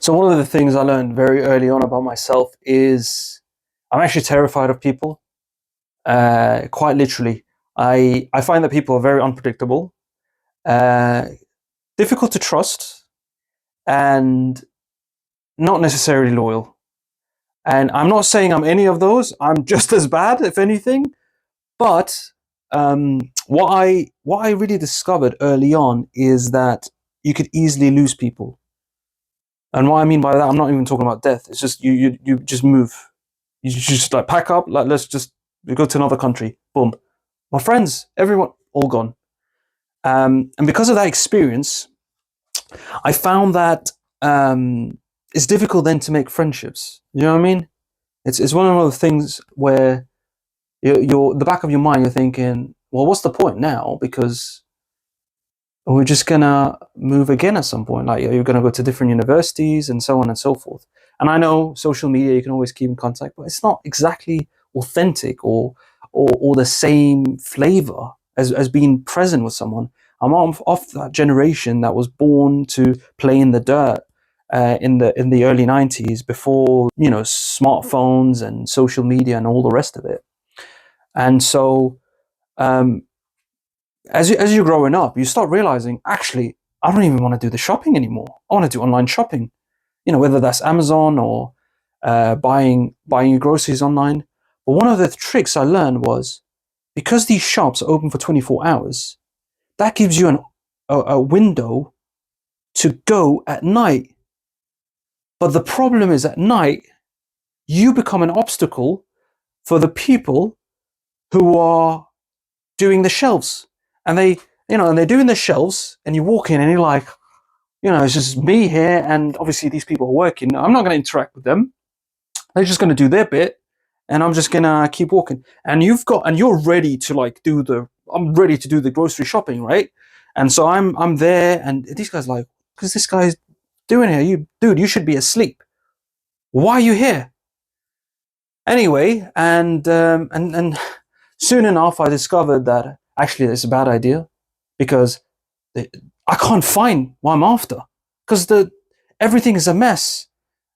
So one of the things I learned very early on about myself is I'm actually terrified of people. Quite literally, I find that people are very unpredictable, uh, difficult to trust, and not necessarily loyal. And I'm not saying I'm any of those. I'm just as bad, if anything. But what I really discovered early on is that you could easily lose people. And what I mean by that, I'm not even talking about death. It's just you just move. You just like pack up, like let's just go to another country. Boom. My friends, everyone, all gone. And because of that experience, I found that it's difficult then to make friendships. You know what I mean? It's one of those things where you're the back of your mind, you're thinking, well, what's the point now? Because we're just gonna move again at some point. Like you're gonna go to different universities and so on and so forth. And I know social media, you can always keep in contact, but it's not exactly authentic or the same flavor as being present with someone. I'm off that generation that was born to play in the dirt in the early '90s, before smartphones and social media and all the rest of it. And so um, as you're growing up, you start realizing, actually, I don't even want to do the shopping anymore. I want to do online shopping. Whether that's Amazon or buying your groceries online. But one of the tricks I learned was, because these shops are open for 24 hours, that gives you a window to go at night. But the problem is, at night, you become an obstacle for the people who are doing the shelves. And they're doing the shelves, and you walk in and you're like, it's just me here, and obviously these people are working. I'm not going to interact with them. They're just going to do their bit, and I'm just going to keep walking. And you're ready to I'm ready to do the grocery shopping, right? And so I'm there, and these guys like, because this guy's doing here, you should be asleep. Why are you here? Anyway, and soon enough, I discovered that actually it's a bad idea, because I can't find what I'm after, because everything is a mess,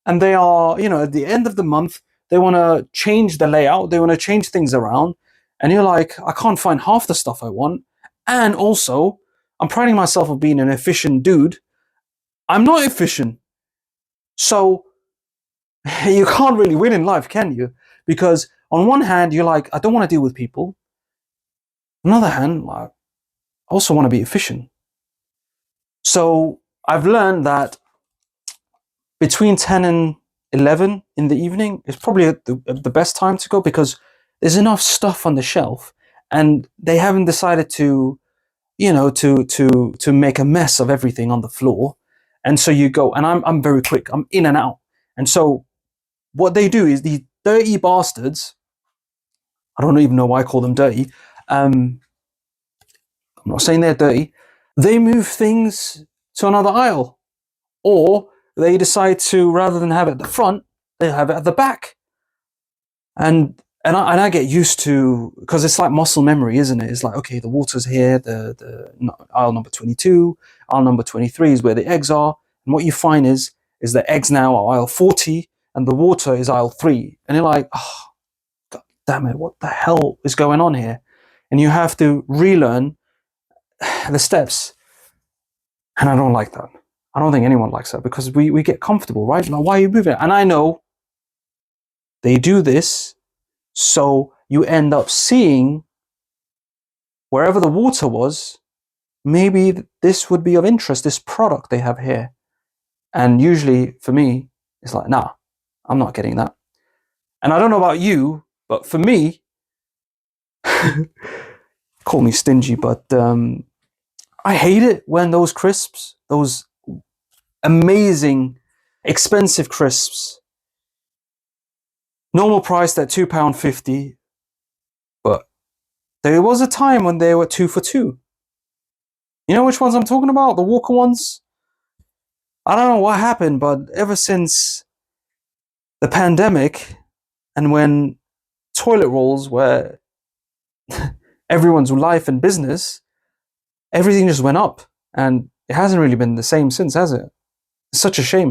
and they are, at the end of the month, they want to change the layout, they want to change things around, and you're like, I can't find half the stuff I want. And also, I'm priding myself of being an efficient dude. I'm not efficient, so you can't really win in life, can you? Because on one hand, you're like, I don't want to deal with people. On the other hand, I also want to be efficient. So I've learned that between 10 and 11 in the evening is probably the best time to go, because there's enough stuff on the shelf, and they haven't decided to make a mess of everything on the floor. And so you go, and I'm very quick, I'm in and out. And so what they do is, these dirty bastards, I don't even know why I call them dirty, I'm not saying they're dirty, they move things to another aisle, or they decide to, rather than have it at the front, they have it at the back. And I get used to, because it's like muscle memory, isn't it? It's like, okay, the water's here, the aisle number 22, aisle number 23 is where the eggs are. And what you find is the eggs now are aisle 40, and the water is aisle 3. And you're like, oh, God damn it, what the hell is going on here? And you have to relearn the steps. And I don't like that. I don't think anyone likes that, because we get comfortable, right? Like, why are you moving? And I know they do this so you end up seeing, wherever the water was, maybe this would be of interest, this product they have here. And usually for me, it's like, nah, I'm not getting that. And I don't know about you, but for me, call me stingy, but I hate it when those crisps, those amazing, expensive crisps, normal priced at £2.50, but there was a time when they were 2 for 2. You know which ones I'm talking about? The Walker ones? I don't know what happened, but ever since the pandemic, and when toilet rolls were everyone's life and business, everything just went up. And it hasn't really been the same since, has it? It's such a shame.